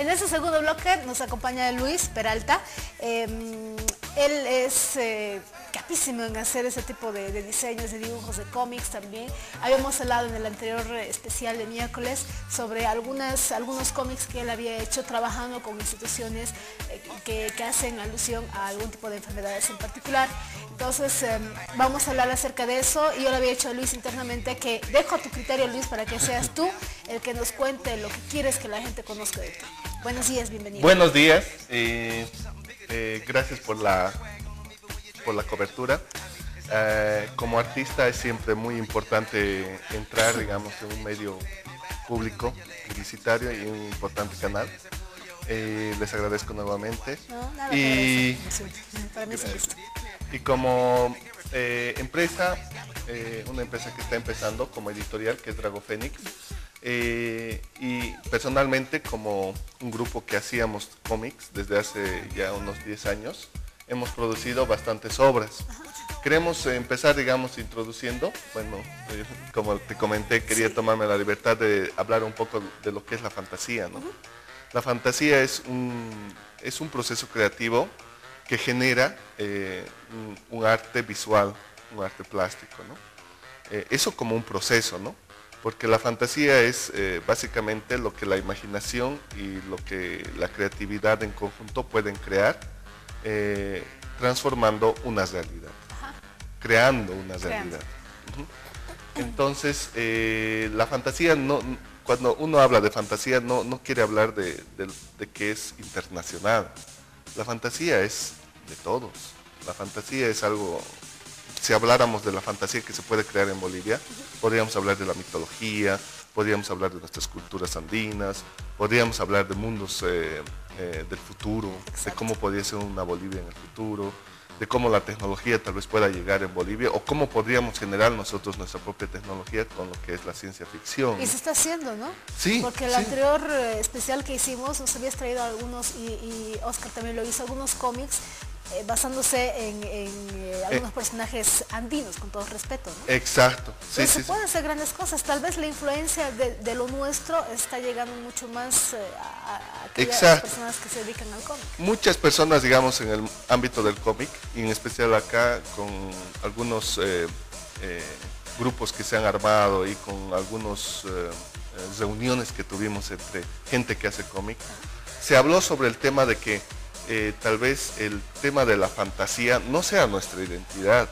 En este segundo bloque nos acompaña Luis Peralta. Él es capísimo en hacer ese tipo de diseños, de dibujos, de cómics también. Habíamos hablado en el anterior especial de miércoles sobre algunos cómics que él había hecho trabajando con instituciones que hacen alusión a algún tipo de enfermedades en particular. Entonces vamos a hablar acerca de eso, y yo le había dicho a Luis internamente que dejo a tu criterio, Luis, para que seas tú el que nos cuente lo que quieres que la gente conozca de ti. Buenos días, bienvenido. Buenos días, gracias por la cobertura. Como artista es siempre muy importante entrar, digamos, en un medio público, publicitario y un importante canal. Les agradezco nuevamente. No, nada, y para mí es un gusto. Y como empresa, una empresa que está empezando como editorial, que es Drago Fénix, y personalmente como un grupo que hacíamos cómics desde hace ya unos 10 años, hemos producido bastantes obras. Queremos empezar, digamos, introduciendo, bueno, como te comenté, quería tomarme la libertad de hablar un poco de lo que es la fantasía, ¿no? La fantasía es un proceso creativo que genera un arte visual, un arte plástico, ¿no? Eso como un proceso, ¿no? Porque la fantasía es básicamente lo que la imaginación y lo que la creatividad en conjunto pueden crear, transformando una realidad, creando una realidad. Entonces, la fantasía, cuando uno habla de fantasía, no quiere hablar de que es internacional. La fantasía es de todos. La fantasía es algo, si habláramos de la fantasía que se puede crear en Bolivia, podríamos hablar de la mitología, podríamos hablar de nuestras culturas andinas, podríamos hablar de mundos del futuro, de cómo podría ser una Bolivia en el futuro, de cómo la tecnología tal vez pueda llegar en Bolivia, o cómo podríamos generar nosotros nuestra propia tecnología con lo que es la ciencia ficción. Y se está haciendo, ¿no? Sí. Porque el anterior especial que hicimos nos habías traído algunos, y Oscar también lo hizo, algunos cómics basándose en algunos personajes andinos, con todo respeto, ¿no? Exacto. Sí, se pueden hacer grandes cosas. Tal vez la influencia de lo nuestro está llegando mucho más a aquellas personas que se dedican al cómic. Muchas personas, digamos, en el ámbito del cómic, y en especial acá con algunos grupos que se han armado y con algunas reuniones que tuvimos entre gente que hace cómic, se habló sobre el tema de que tal vez el tema de la fantasía no sea nuestra identidad.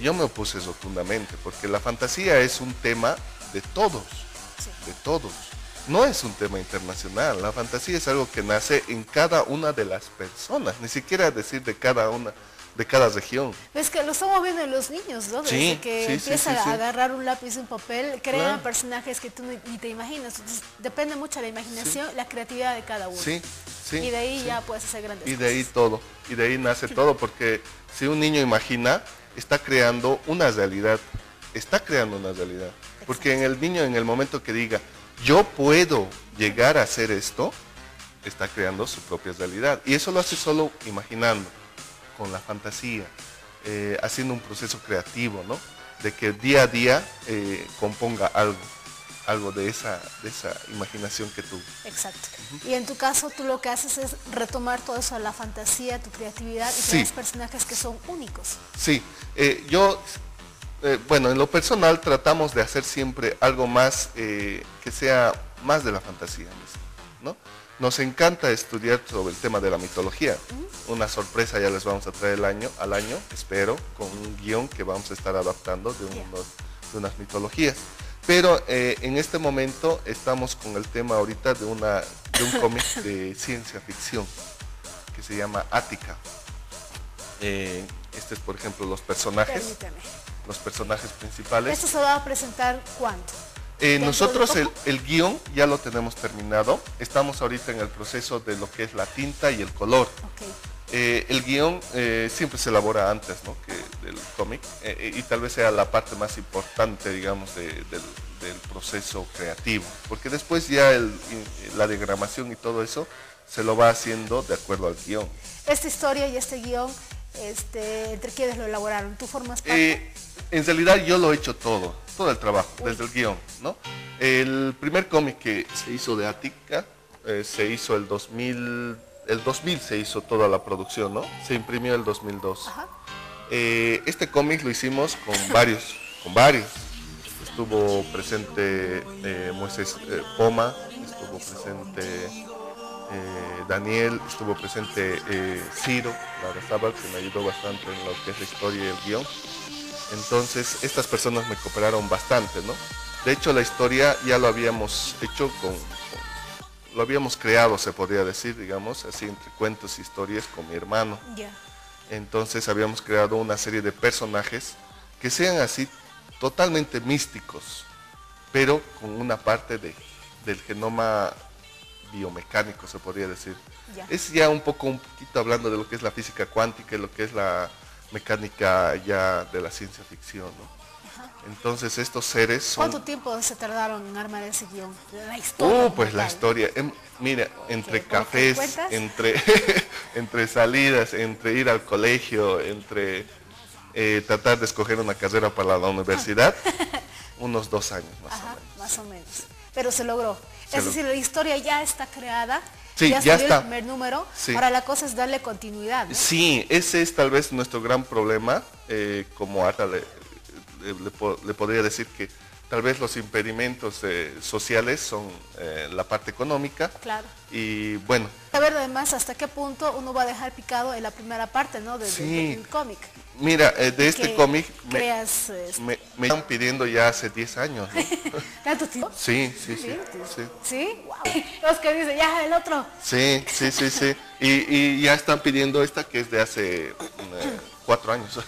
Yo me opuse rotundamente, porque la fantasía es un tema de todos, de todos. No es un tema internacional. La fantasía es algo que nace en cada una de las personas, ni siquiera decir de cada una, de cada región. Es que lo estamos viendo en los niños, ¿no? Desde que empiezan a agarrar un lápiz y un papel, crean personajes que tú ni te imaginas. Entonces, depende mucho de la imaginación, la creatividad de cada uno. Y de ahí ya puedes hacer grandes cosas. Y de ahí todo, y de ahí nace todo, porque si un niño imagina, está creando una realidad, porque en el niño, en el momento que diga, yo puedo llegar a hacer esto, está creando su propia realidad, y eso lo hace solo imaginando, con la fantasía, haciendo un proceso creativo, ¿no? De que día a día componga algo de esa imaginación que tuvo. Exacto. Y en tu caso, tú lo que haces es retomar todo eso, la fantasía, tu creatividad, y tienes personajes que son únicos. Sí, bueno, en lo personal tratamos de hacer siempre algo más que sea más de la fantasía misma, ¿no? Nos encanta estudiar sobre el tema de la mitología. Una sorpresa ya les vamos a traer al año, espero, con un guión que vamos a estar adaptando de unas mitologías. Pero en este momento estamos con el tema ahorita de un cómic de ciencia ficción que se llama Ática. Este es, por ejemplo, los personajes principales. ¿Esto se va a presentar cuándo? Nosotros el guión ya lo tenemos terminado. Estamos ahorita en el proceso de lo que es la tinta y el color. El guión siempre se elabora antes, ¿no?, que del cómic, y tal vez sea la parte más importante, digamos, del proceso creativo, porque después ya la diagramación y todo eso se lo va haciendo de acuerdo al guión. Esta historia y este guión, ¿entre quiénes lo elaboraron? ¿Tú formas parte? En realidad yo lo he hecho todo el trabajo, desde el guión, ¿no? El primer cómic que se hizo de Ática se hizo el 2000 se hizo toda la producción, ¿no? Se imprimió el 2002. Ajá. Este cómic lo hicimos con varios. Estuvo presente Moisés Poma, estuvo presente Daniel, estuvo presente Ciro Larrazábal, que me ayudó bastante en lo que es la historia y el guión. Entonces, estas personas me cooperaron bastante, ¿no? De hecho, la historia ya lo habíamos hecho lo habíamos creado, se podría decir, digamos, así entre cuentos y historias con mi hermano. Ya. Entonces habíamos creado una serie de personajes que sean así totalmente místicos, pero con una parte del genoma biomecánico, se podría decir. Ya. Es ya un poquito hablando de lo que es la física cuántica y lo que es la mecánica ya de la ciencia ficción, ¿no? Entonces estos seres son... ¿Cuánto tiempo se tardaron en armar ese guión? La historia. pues la tal. historia, mira, entre ¿por lo que cafés, cuentas? entre salidas, entre ir al colegio, entre tratar de escoger una carrera para la universidad, unos 2 años más o Ajá, menos. más o menos. Pero se logró. Se Es decir, la historia ya está creada, Sí, ya ya salió está. el primer número, Sí. ahora la cosa es darle continuidad, ¿no? Sí, ese es tal vez nuestro gran problema, como Ata le podría decir que tal vez los impedimentos sociales son la parte económica. Claro. Y bueno, A ver además hasta qué punto uno va a dejar picado en la primera parte, ¿no? Sí. Del cómic. mira, de este Que cómic creas, me están pidiendo ya hace 10 años, ¿no? ¿tanto tiempo? Sí. ¿Sí? Wow. Oscar dice, ya, el otro. Sí. Y ya están pidiendo esta que es de hace 4 años.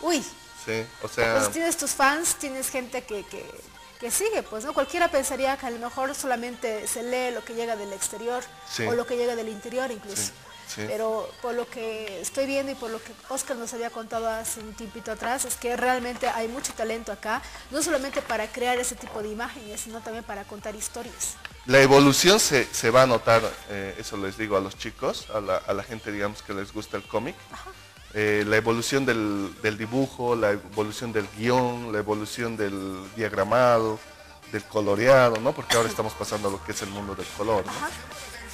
Uy, Sí, o sea, pues tienes tus fans, tienes gente que sigue, pues, ¿no? Cualquiera pensaría que a lo mejor solamente se lee lo que llega del exterior Sí. o lo que llega del interior incluso. Sí. Pero por lo que estoy viendo y por lo que Oscar nos había contado hace un tiempito atrás, es que realmente hay mucho talento acá, no solamente para crear ese tipo de imágenes, sino también para contar historias. la evolución se va a notar, eso les digo a los chicos, a la gente, digamos, que les gusta el cómic. La evolución del dibujo, la evolución del guión, la evolución del diagramado, del coloreado, ¿no? Porque ahora estamos pasando a lo que es el mundo del color, ¿no? Ajá.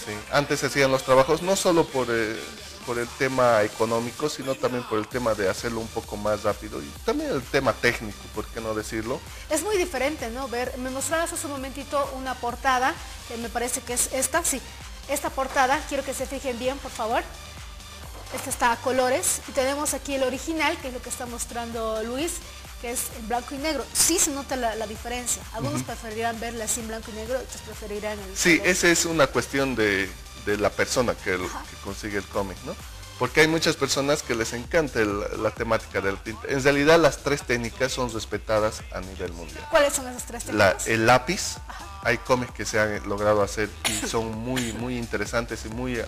Sí. Antes se hacían los trabajos no solo por el tema económico, sino también por el tema de hacerlo un poco más rápido y también el tema técnico, ¿por qué no decirlo? Es muy diferente, ¿no? Me mostrabas hace un momentito una portada, que me parece que es esta, sí. Esta portada, quiero que se fijen bien, por favor. Esta está a colores y tenemos aquí el original, que es lo que está mostrando Luis, que es en blanco y negro. Sí se nota la diferencia. Algunos preferirán verla así en blanco y negro, otros preferirán el Sí, color. esa es una cuestión de la persona que consigue el cómic, ¿no? Porque hay muchas personas que les encanta la temática del tinte. En realidad las 3 técnicas son respetadas a nivel mundial. ¿Cuáles son esas tres técnicas? El lápiz, hay cómics que se han logrado hacer y son muy interesantes y muy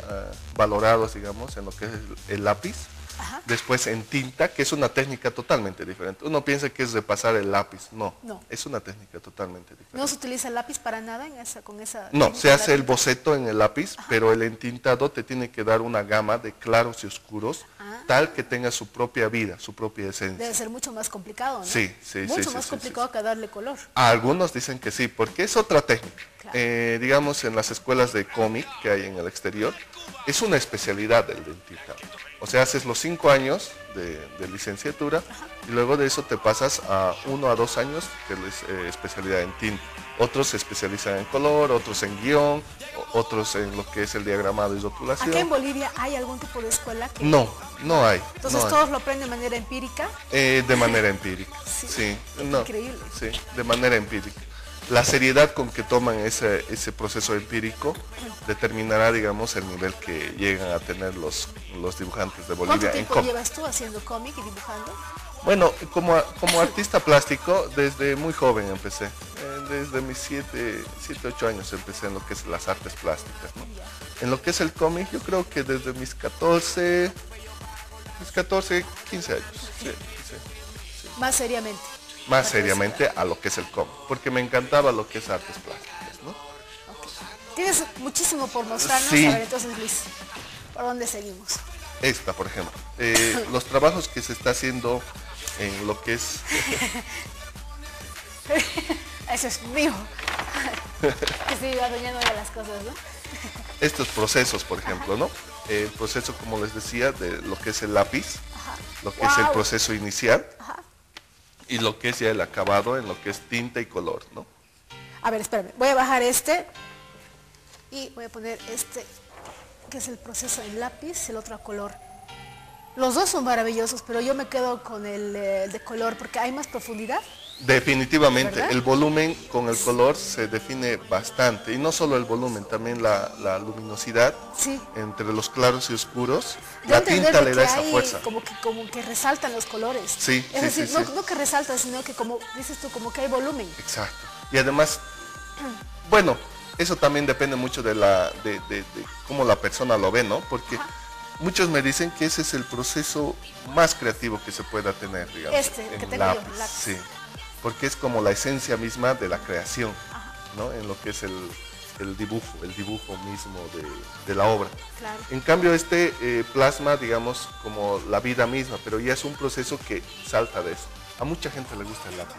valorados, digamos, en lo que es el lápiz. Ajá. Después en tinta, que es una técnica totalmente diferente. Uno piensa que es repasar el lápiz, no, es una técnica totalmente diferente. ¿No se utiliza el lápiz para nada con esa No, técnica se de hace la el tinta? boceto en el lápiz, pero el entintado te tiene que dar una gama de claros y oscuros, tal que tenga su propia vida, su propia esencia. Debe ser mucho más complicado, ¿no? Sí. Mucho más complicado que darle color. Algunos dicen que sí, porque es otra técnica. Claro. Digamos, en las escuelas de cómic que hay en el exterior, es una especialidad del entintado. O sea, haces los 5 años de licenciatura y luego de eso te pasas a 1 a 2 años, que es especialidad en tinta. Otros se especializan en color, otros en guión, otros en lo que es el diagramado y rotulación. ¿Acá en Bolivia hay algún tipo de escuela que...? No hay. Entonces no hay. todos lo aprenden de manera empírica. De manera empírica. Sí. Sí, Increíble. Sí, de manera empírica. La seriedad con que toman ese proceso empírico determinará, digamos, el nivel que llegan a tener los dibujantes de ¿Cuánto Bolivia en tiempo cómic. llevas tú haciendo cómic y dibujando? Bueno, como artista plástico, desde muy joven empecé. Desde mis 7, 8 años empecé en lo que es las artes plásticas, ¿no? En lo que es el cómic, yo creo que desde mis 14, 15 años. Sí. Más seriamente. Más seriamente a lo que es el cómic, porque me encantaba lo que es artes plásticas, ¿no? Tienes muchísimo por mostrarnos. Sí. A ver, entonces Luis, ¿por dónde seguimos? Esta, por ejemplo. Los trabajos que se está haciendo en lo que es... Eso es mío. Que estoy adueñando de las cosas, ¿no? estos procesos, por ejemplo, ¿no? El proceso, como les decía, de lo que es el lápiz, lo que es el proceso inicial y lo que es ya el acabado en lo que es tinta y color, ¿no? A ver, espérame, voy a bajar este y voy a poner este, que es el proceso en lápiz, el otro a color. Los dos son maravillosos, pero yo me quedo con el de color porque hay más profundidad. Definitivamente, ¿verdad? el volumen con el color se define bastante, y no solo el volumen, también la luminosidad Sí. entre los claros y oscuros. Yo La entender tinta de le que da esa hay fuerza. como que resaltan los colores. Sí, es sí, decir, sí, no, sí. no que resaltan, sino que como dices tú, como que hay volumen. Exacto. Y además, bueno, eso también depende mucho de cómo la persona lo ve, ¿no? Porque muchos me dicen que ese es el proceso más creativo que se pueda tener, digamos, Este, que en tengo yo, lápiz. el lápiz. Sí, porque es como la esencia misma de la creación, ¿no? En lo que es el dibujo mismo de la obra. Claro. En cambio, este plasma, digamos, como la vida misma, pero ya es un proceso que salta de eso. A mucha gente le gusta el lápiz.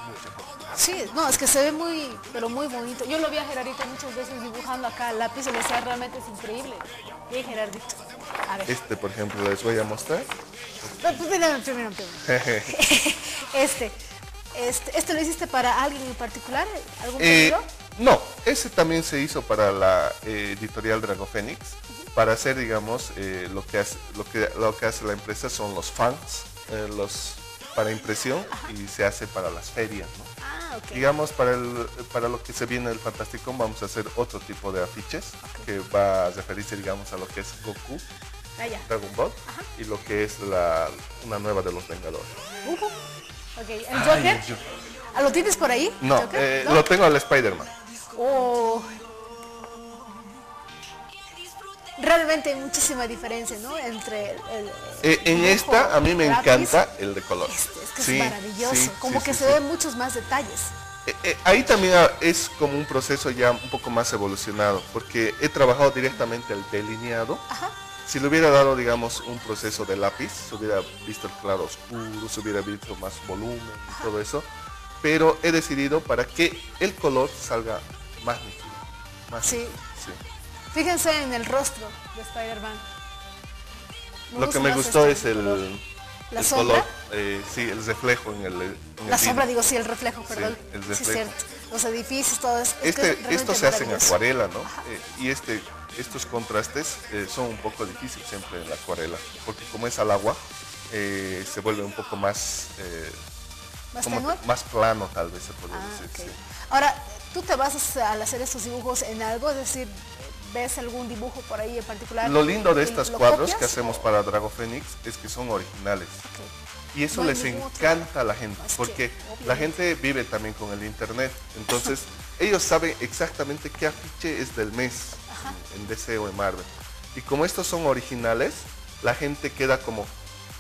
Mucha gente. Sí, no, es que se ve muy, pero muy bonito. Yo lo vi a Gerardito muchas veces dibujando acá al lápiz y le decía, realmente es increíble. Bien, Gerardito. A ver. Este, por ejemplo, les voy a mostrar. No, primero. ¿Este lo hiciste para alguien en particular? ¿Algún pedido? No, ese también se hizo para la editorial Dragofenix, para hacer, digamos, lo que hace la empresa son los fans, para impresión, y se hace para las ferias, ¿no? Ah, ok. Digamos, para lo que se viene del Fantasticón vamos a hacer otro tipo de afiches, que va a referirse, digamos, a lo que es Goku, Ah, ya. Dragon Ball, y lo que es una nueva de los Vengadores. Ok, ¿el Joker? ¿Ah, ¿lo tienes por ahí? No, ¿Joker? ¿No? lo tengo al Spider-Man. Oh. Realmente hay muchísima diferencia, ¿no? Entre En dibujo, esta a mí me lápiz. encanta el de color. Es que Sí, es maravilloso. sí, Como sí, que sí, se sí. ven muchos más detalles. Ahí también es como un proceso ya un poco más evolucionado, porque he trabajado directamente el delineado. Si le hubiera dado, digamos, un proceso de lápiz, se hubiera visto el claro oscuro, se hubiera visto más volumen y todo eso, pero he decidido para que el color salga más nítido. Sí. Sí. Fíjense en el rostro de Spider-Man. Lo que me más gustó este es color. ¿La el sombra? color, sí, el reflejo en el La sombra, vidrio. digo, sí, el reflejo, perdón. el Sí, reflejo. cierto. Los edificios, todo eso. Es que realmente Esto se hace en maravilloso. acuarela, ¿no? Y estos contrastes son un poco difíciles siempre en la acuarela, porque como es al agua, se vuelve un poco más, ¿Más tenue? más plano, tal vez se podría Ah, decir. ok. Sí. Ahora, ¿tú te basas al hacer estos dibujos en algo? Es decir, ¿ves algún dibujo por ahí en particular? Lo lindo de y estos lo cuadros copias? que hacemos para Dragofenix es que son originales. Ok. Y eso No hay les ningún otro. encanta a la gente, Es que, porque obviamente. la gente vive también con el internet. Entonces, ellos saben exactamente qué afiche es del mes en DC o en Marvel. Y como estos son originales, la gente queda como,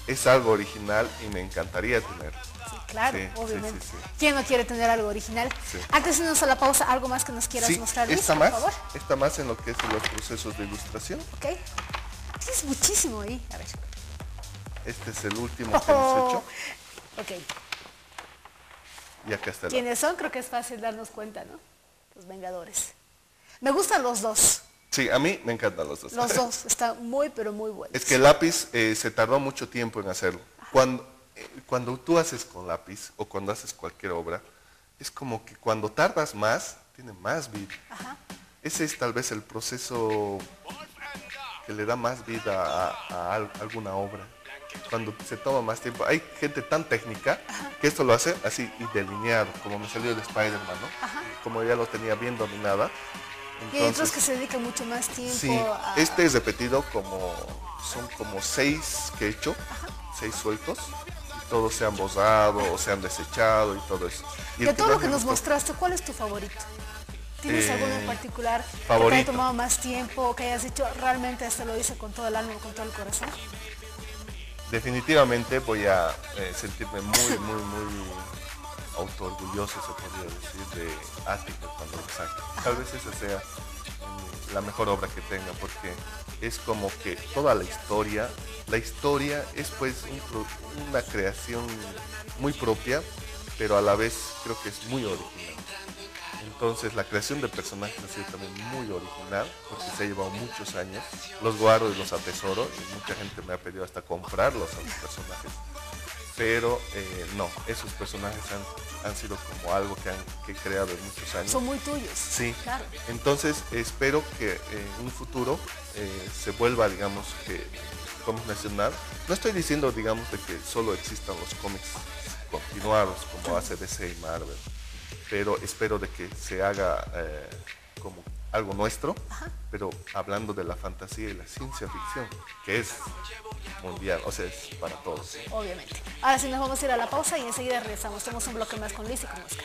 es algo original y me encantaría tener. Sí, claro, Sí, sí, obviamente. sí, sí. ¿Quién no quiere tener algo original? Sí. Antes de irnos a la pausa, ¿algo más que nos quieras Sí, mostrar, Luis, esta por más, favor? esta más en lo que es los procesos de ilustración. Ok. Tienes muchísimo ahí. A ver. Este es el último que hemos hecho. Ok. Y acá está el ¿Quiénes son? Creo que es fácil darnos cuenta, ¿no? Los Vengadores. Me gustan los dos. Sí, a mí me encantan los dos. Los dos. Están muy, pero muy buenos. Es que el lápiz se tardó mucho tiempo en hacerlo. Cuando tú haces con lápiz o cuando haces cualquier obra, es como que cuando tardas más, tiene más vida. Ese es tal vez el proceso que le da más vida a alguna obra. Cuando se toma más tiempo. Hay gente tan técnica que esto lo hace así y delineado, como me salió de Spider-Man, ¿no? Como ya lo tenía bien dominada. Y hay otros que se dedican mucho más tiempo Sí, a... este es repetido son como 6 que he hecho, 6 sueltos, y todos se han borrado o se han desechado y todo eso. Y De el todo más lo que me nos gustó, mostraste, ¿cuál es tu favorito? ¿Tienes alguno en particular que te favorito. haya tomado más tiempo, que hayas dicho realmente esto lo hice con todo el alma, con todo el corazón? definitivamente voy a sentirme muy autoorgulloso, se podría decir, de Ática cuando lo saque. Tal vez esa sea la mejor obra que tenga, porque es como que toda la historia es pues una creación muy propia, pero a la vez creo que es muy original. Entonces la creación de personajes ha sido también muy original porque se ha llevado muchos años. Los guardo y los atesoro y mucha gente me ha pedido hasta comprarlos a los personajes. Pero no, esos personajes han sido como algo que he creado en muchos años. Son muy tuyos. Sí, claro. Entonces espero que en un futuro se vuelva, digamos, que cómic nacional. No estoy diciendo, digamos, de que solo existan los cómics continuados como hace DC y Marvel, pero espero de que se haga como algo nuestro, pero hablando de la fantasía y la ciencia ficción, que es mundial, o sea, es para todos. Obviamente. Ahora sí nos vamos a ir a la pausa y enseguida regresamos. Tenemos un bloque más con Liz y con Oscar.